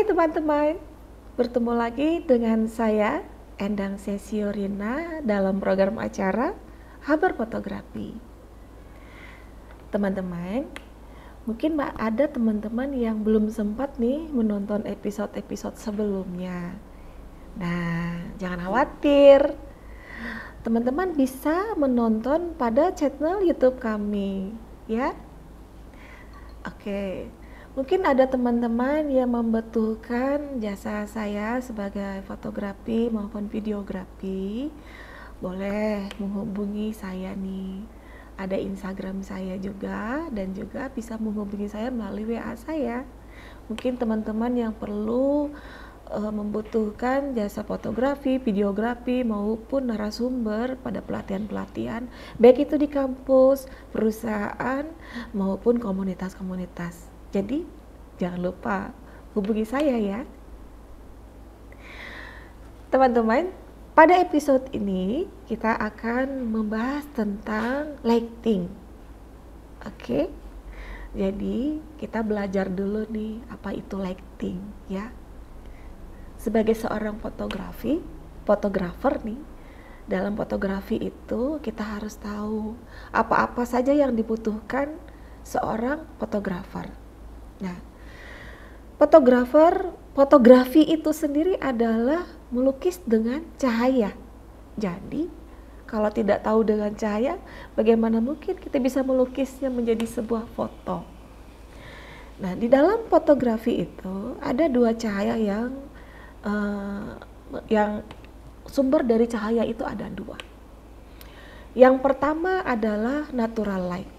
teman-teman, bertemu lagi dengan saya Endang Sesiorina dalam program acara Habar Fotografi. Teman-teman, mungkin ada teman-teman yang belum sempat nih menonton episode-episode sebelumnya. Nah, jangan khawatir, teman-teman bisa menonton pada channel YouTube kami, ya. Oke. Mungkin ada teman-teman yang membutuhkan jasa saya sebagai fotografi maupun videografi, boleh menghubungi saya nih. Ada Instagram saya juga dan juga bisa menghubungi saya melalui WA saya. Mungkin teman-teman yang perlu membutuhkan jasa fotografi, videografi maupun narasumber pada pelatihan-pelatihan, baik itu di kampus, perusahaan maupun komunitas-komunitas. Jadi jangan lupa hubungi saya ya. Teman-teman, pada episode ini kita akan membahas tentang lighting. Oke. Jadi kita belajar dulu nih apa itu lighting ya. Sebagai seorang fotografer nih, dalam fotografi itu kita harus tahu apa-apa saja yang dibutuhkan seorang fotografer. Nah, fotografi itu sendiri adalah melukis dengan cahaya. Jadi, kalau tidak tahu dengan cahaya, bagaimana mungkin kita bisa melukisnya menjadi sebuah foto? Nah, di dalam fotografi itu ada dua cahaya yang sumber dari cahaya itu ada dua. Yang pertama adalah natural light.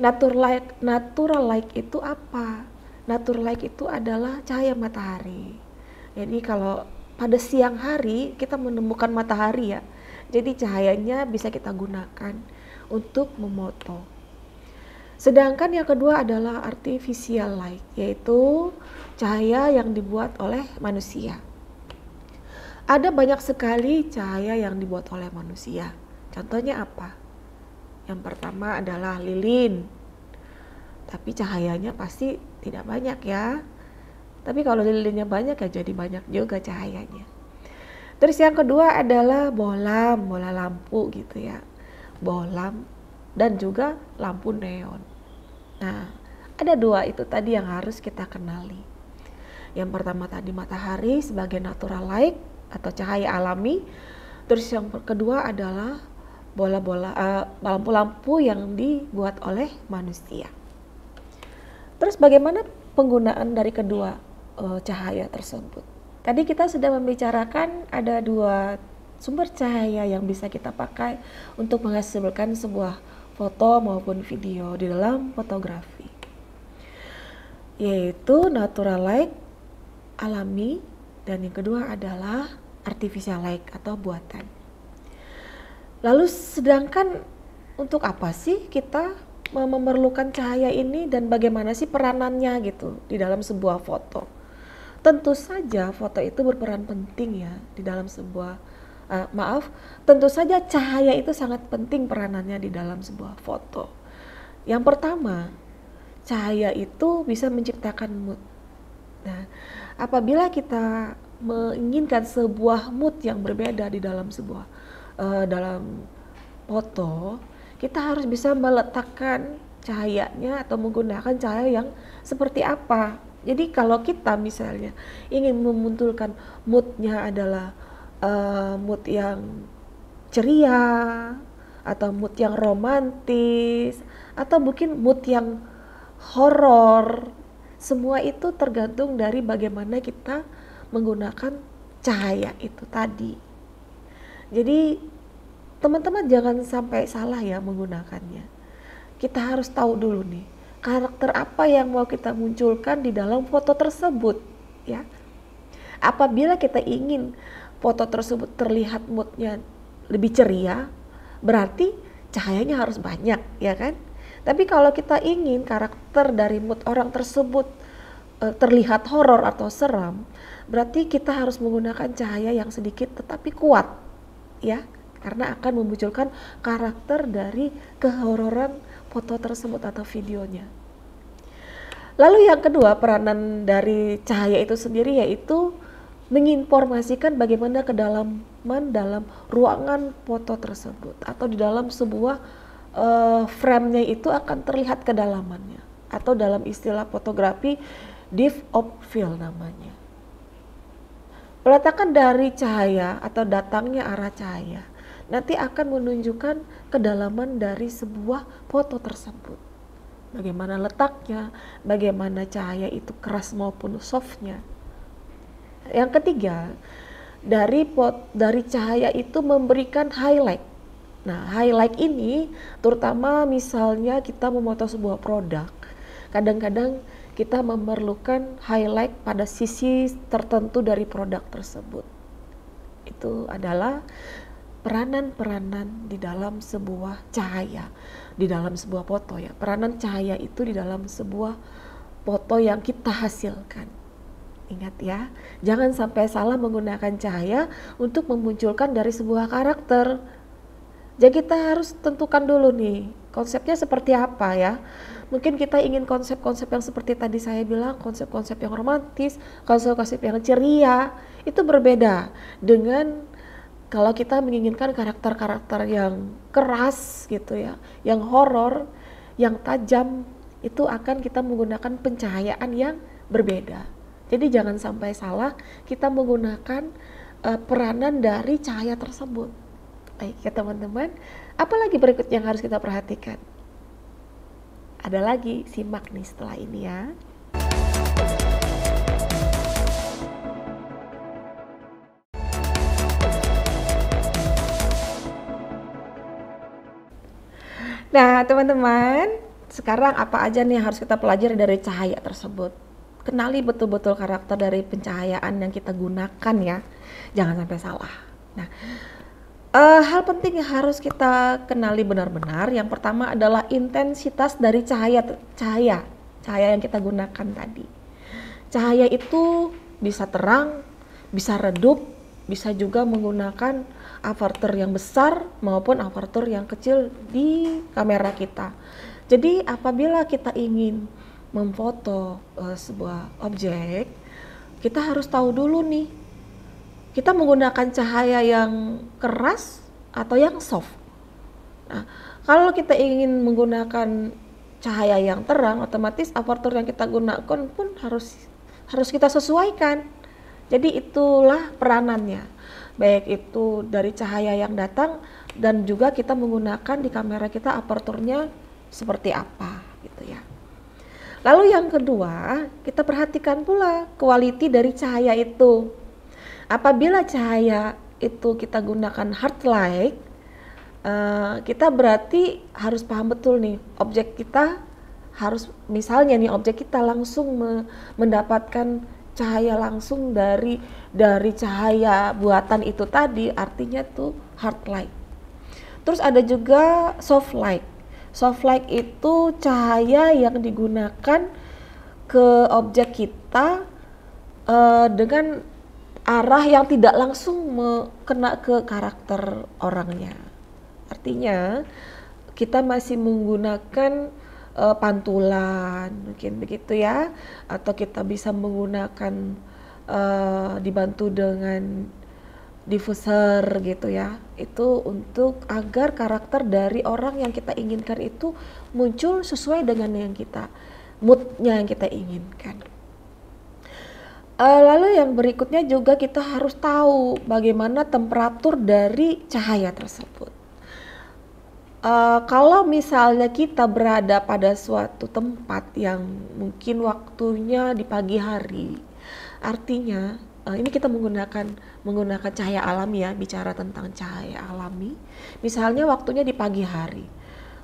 Natural light itu apa? Natural light itu adalah cahaya matahari. Jadi kalau pada siang hari kita menemukan matahari ya, jadi cahayanya bisa kita gunakan untuk memoto. Sedangkan yang kedua adalah artificial light, yaitu cahaya yang dibuat oleh manusia. Ada banyak sekali cahaya yang dibuat oleh manusia. Contohnya apa? Yang pertama adalah lilin. Tapi cahayanya pasti tidak banyak ya. Tapi kalau lilinnya banyak ya jadi banyak juga cahayanya. Terus yang kedua adalah bola lampu gitu ya. Bohlam dan juga lampu neon. Nah, ada dua itu tadi yang harus kita kenali. Yang pertama tadi matahari sebagai natural light atau cahaya alami. Terus yang kedua adalah lampu-lampu yang dibuat oleh manusia. Terus bagaimana penggunaan dari kedua cahaya tersebut? Tadi kita sudah membicarakan ada dua sumber cahaya yang bisa kita pakai untuk menghasilkan sebuah foto maupun video di dalam fotografi, yaitu natural light alami dan yang kedua adalah artificial light atau buatan. Lalu sedangkan untuk apa sih kita memerlukan cahaya ini dan bagaimana sih peranannya gitu di dalam sebuah foto? Tentu saja foto itu berperan penting ya di dalam sebuah tentu saja cahaya itu sangat penting peranannya di dalam sebuah foto. Yang pertama, cahaya itu bisa menciptakan mood. Nah, apabila kita menginginkan sebuah mood yang berbeda di dalam sebuah dalam foto, kita harus bisa meletakkan cahayanya atau menggunakan cahaya yang seperti apa. Jadi kalau kita misalnya ingin memunculkan moodnya adalah mood yang ceria atau mood yang romantis atau mungkin mood yang horor, semua itu tergantung dari bagaimana kita menggunakan cahaya itu tadi. Jadi teman-teman jangan sampai salah ya menggunakannya. Kita harus tahu dulu nih karakter apa yang mau kita munculkan di dalam foto tersebut ya. Apabila kita ingin foto tersebut terlihat moodnya lebih ceria, berarti cahayanya harus banyak ya kan. Tapi kalau kita ingin karakter dari mood orang tersebut terlihat horor atau seram, berarti kita harus menggunakan cahaya yang sedikit tetapi kuat ya, karena akan memunculkan karakter dari kehororan foto tersebut atau videonya. Lalu yang kedua, peranan dari cahaya itu sendiri yaitu menginformasikan bagaimana kedalaman dalam ruangan foto tersebut, atau di dalam sebuah frame-nya itu akan terlihat kedalamannya, atau dalam istilah fotografi depth of field namanya. Peletakan dari cahaya atau datangnya arah cahaya nanti akan menunjukkan kedalaman dari sebuah foto tersebut. Bagaimana letaknya, bagaimana cahaya itu keras maupun softnya. Yang ketiga, dari cahaya itu memberikan highlight. Nah, highlight ini terutama misalnya kita memotong sebuah produk. Kadang-kadang kita memerlukan highlight pada sisi tertentu dari produk tersebut. Itu adalah peranan-peranan di dalam sebuah cahaya, di dalam sebuah foto ya. Peranan cahaya itu di dalam sebuah foto yang kita hasilkan. Ingat ya, jangan sampai salah menggunakan cahaya untuk memunculkan dari sebuah karakter. Jadi kita harus tentukan dulu nih, konsepnya seperti apa ya. Mungkin kita ingin konsep-konsep yang seperti tadi saya bilang, konsep-konsep yang romantis, konsep-konsep yang ceria, itu berbeda dengan kalau kita menginginkan karakter-karakter yang keras gitu ya, yang horor, yang tajam, itu akan kita menggunakan pencahayaan yang berbeda. Jadi jangan sampai salah kita menggunakan peranan dari cahaya tersebut. Baik ya teman-teman, apalagi berikutnya yang harus kita perhatikan? Ada lagi, simak nih setelah ini ya. Nah teman-teman, sekarang apa aja nih yang harus kita pelajari dari cahaya tersebut? Kenali betul-betul karakter dari pencahayaan yang kita gunakan ya, jangan sampai salah. Nah, hal penting yang harus kita kenali benar-benar, yang pertama adalah intensitas dari cahaya yang kita gunakan tadi. Cahaya itu bisa terang, bisa redup, bisa juga menggunakan aperture yang besar maupun aperture yang kecil di kamera kita. Jadi apabila kita ingin memfoto sebuah objek, kita harus tahu dulu nih, kita menggunakan cahaya yang keras atau yang soft. Nah, kalau kita ingin menggunakan cahaya yang terang, otomatis aperture yang kita gunakan pun harus kita sesuaikan. Jadi itulah peranannya, baik itu dari cahaya yang datang dan juga kita menggunakan di kamera kita aperturnya seperti apa gitu ya. Lalu yang kedua, kita perhatikan pula quality dari cahaya itu. Apabila cahaya itu kita gunakan hard light, kita berarti harus paham betul nih, objek kita harus, misalnya nih objek kita langsung mendapatkan cahaya langsung dari cahaya buatan itu tadi, artinya tuh hard light. Terus ada juga soft light. Soft light itu cahaya yang digunakan ke objek kita dengan arah yang tidak langsung kena ke karakter orangnya. Artinya kita masih menggunakan pantulan, mungkin begitu ya, atau kita bisa menggunakan dibantu dengan diffuser gitu ya. Itu untuk agar karakter dari orang yang kita inginkan itu muncul sesuai dengan yang kita, moodnya yang kita inginkan. Lalu yang berikutnya juga kita harus tahu bagaimana temperatur dari cahaya tersebut. Kalau misalnya kita berada pada suatu tempat yang mungkin waktunya di pagi hari, artinya ini kita menggunakan cahaya alami ya, bicara tentang cahaya alami. Misalnya waktunya di pagi hari.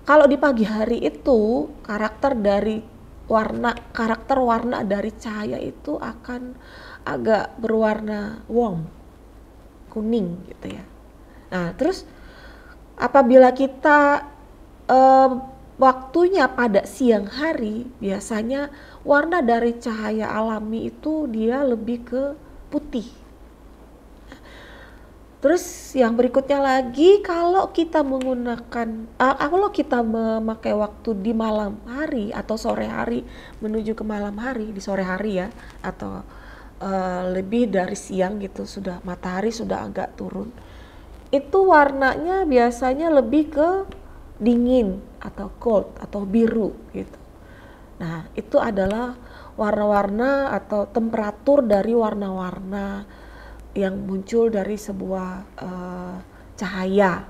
Kalau di pagi hari itu karakter warna dari cahaya itu akan agak berwarna warm, kuning gitu ya. Nah, terus apabila kita waktunya pada siang hari, biasanya warna dari cahaya alami itu dia lebih ke putih. Terus yang berikutnya lagi, kalau kita kalau kita memakai waktu di malam hari atau sore hari menuju ke malam hari, di sore hari ya, atau lebih dari siang gitu, sudah matahari sudah agak turun, itu warnanya biasanya lebih ke dingin atau cold atau biru gitu. Nah, itu adalah warna-warna atau temperatur dari warna-warna yang muncul dari sebuah cahaya.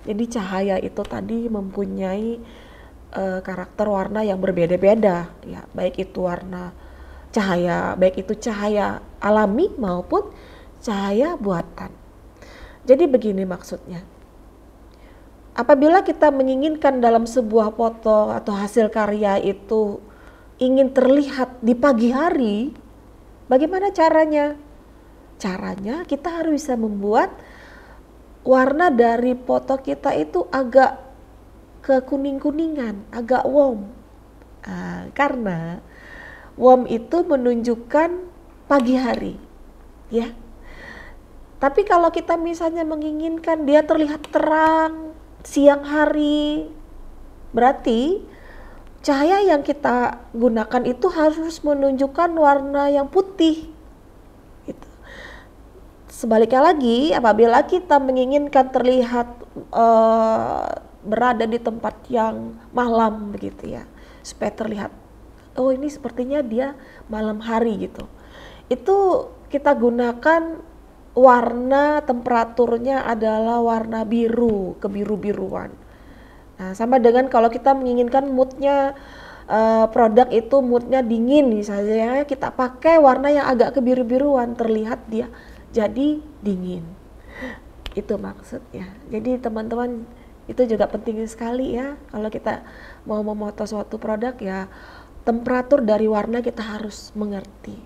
Jadi cahaya itu tadi mempunyai karakter warna yang berbeda-beda, ya, baik itu cahaya alami maupun cahaya buatan. Jadi begini maksudnya. Apabila kita menginginkan dalam sebuah foto atau hasil karya itu ingin terlihat di pagi hari, bagaimana caranya? Caranya kita harus bisa membuat warna dari foto kita itu agak kekuning-kuningan, agak warm. Karena warm itu menunjukkan pagi hari, ya. Tapi kalau kita misalnya menginginkan dia terlihat terang siang hari, berarti cahaya yang kita gunakan itu harus menunjukkan warna yang putih. Gitu. Sebaliknya lagi, apabila kita menginginkan terlihat berada di tempat yang malam begitu ya, supaya terlihat, oh ini sepertinya dia malam hari gitu. Itu kita gunakan warna temperaturnya adalah warna biru, kebiru-biruan. Nah, sama dengan kalau kita menginginkan moodnya produk itu moodnya dingin misalnya, kita pakai warna yang agak kebiru-biruan, terlihat dia jadi dingin. Itu maksudnya. Jadi teman-teman, itu juga penting sekali ya, kalau kita mau memoto suatu produk ya, temperatur dari warna kita harus mengerti.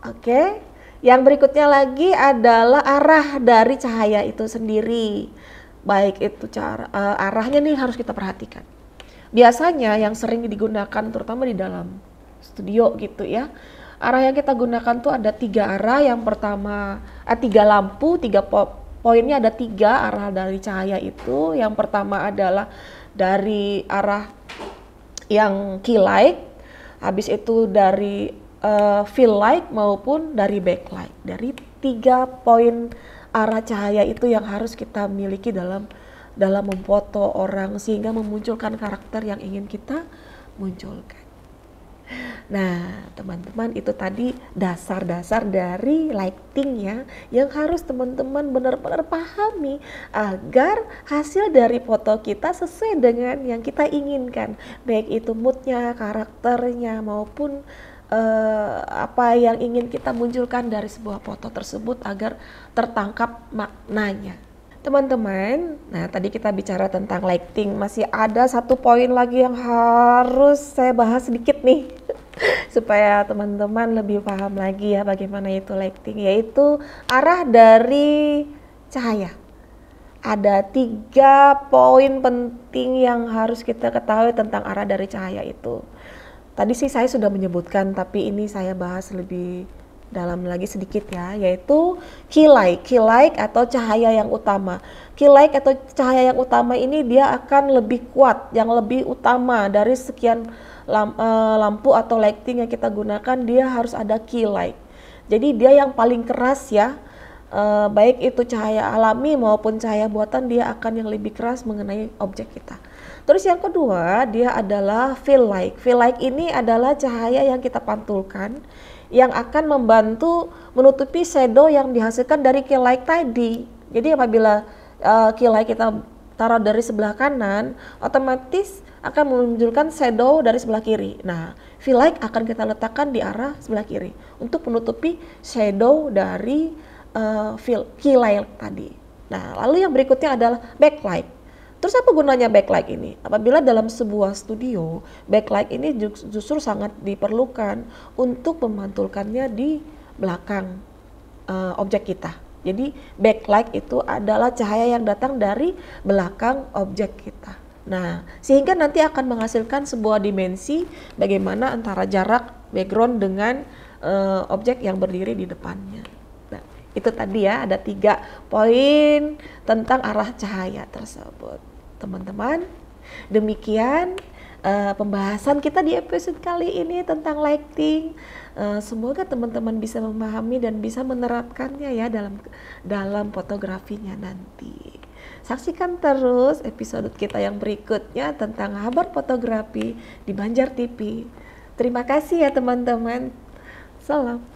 Oke. Yang berikutnya lagi adalah arah dari cahaya itu sendiri. Baik itu arahnya nih harus kita perhatikan. Biasanya yang sering digunakan terutama di dalam studio gitu ya, arah yang kita gunakan tuh ada 3 arah. Yang pertama 3 lampu, 3 poinnya, ada 3 arah dari cahaya itu. Yang pertama adalah dari arah yang key light, habis itu dari fill light maupun dari backlight. Dari 3 poin arah cahaya itu yang harus kita miliki dalam memfoto orang sehingga memunculkan karakter yang ingin kita munculkan. Nah, teman-teman, itu tadi dasar-dasar dari lighting ya, yang harus teman-teman benar-benar pahami agar hasil dari foto kita sesuai dengan yang kita inginkan, baik itu moodnya, karakternya maupun apa yang ingin kita munculkan dari sebuah foto tersebut agar tertangkap maknanya. Teman-teman, nah tadi kita bicara tentang lighting, masih ada 1 poin lagi yang harus saya bahas sedikit nih supaya teman-teman lebih paham lagi ya bagaimana itu lighting, yaitu arah dari cahaya. Ada 3 poin penting yang harus kita ketahui tentang arah dari cahaya itu. Tadi sih saya sudah menyebutkan, tapi ini saya bahas lebih dalam lagi sedikit ya, yaitu key light atau cahaya yang utama. Key light atau cahaya yang utama ini dia akan lebih kuat, yang lebih utama dari sekian lampu atau lighting yang kita gunakan, dia harus ada key light. Jadi dia yang paling keras ya, baik itu cahaya alami maupun cahaya buatan, dia akan yang lebih keras mengenai objek kita. Terus yang kedua, dia adalah fill light. Fill light ini adalah cahaya yang kita pantulkan yang akan membantu menutupi shadow yang dihasilkan dari key light tadi. Jadi apabila key light kita taruh dari sebelah kanan, otomatis akan memunculkan shadow dari sebelah kiri. Nah, fill light akan kita letakkan di arah sebelah kiri untuk menutupi shadow dari key light tadi. Nah, lalu yang berikutnya adalah backlight. Terus apa gunanya backlight ini? Apabila dalam sebuah studio, backlight ini justru sangat diperlukan untuk memantulkannya di belakang objek kita. Jadi backlight itu adalah cahaya yang datang dari belakang objek kita. Nah, sehingga nanti akan menghasilkan sebuah dimensi bagaimana antara jarak background dengan objek yang berdiri di depannya. Nah, Itu tadi ya, ada 3 poin tentang arah cahaya tersebut. Teman-teman, demikian pembahasan kita di episode kali ini tentang lighting. Semoga teman-teman bisa memahami dan bisa menerapkannya ya dalam fotografinya nanti. Saksikan terus episode kita yang berikutnya tentang kabar fotografi di Banjar TV. Terima kasih ya teman-teman. Salam.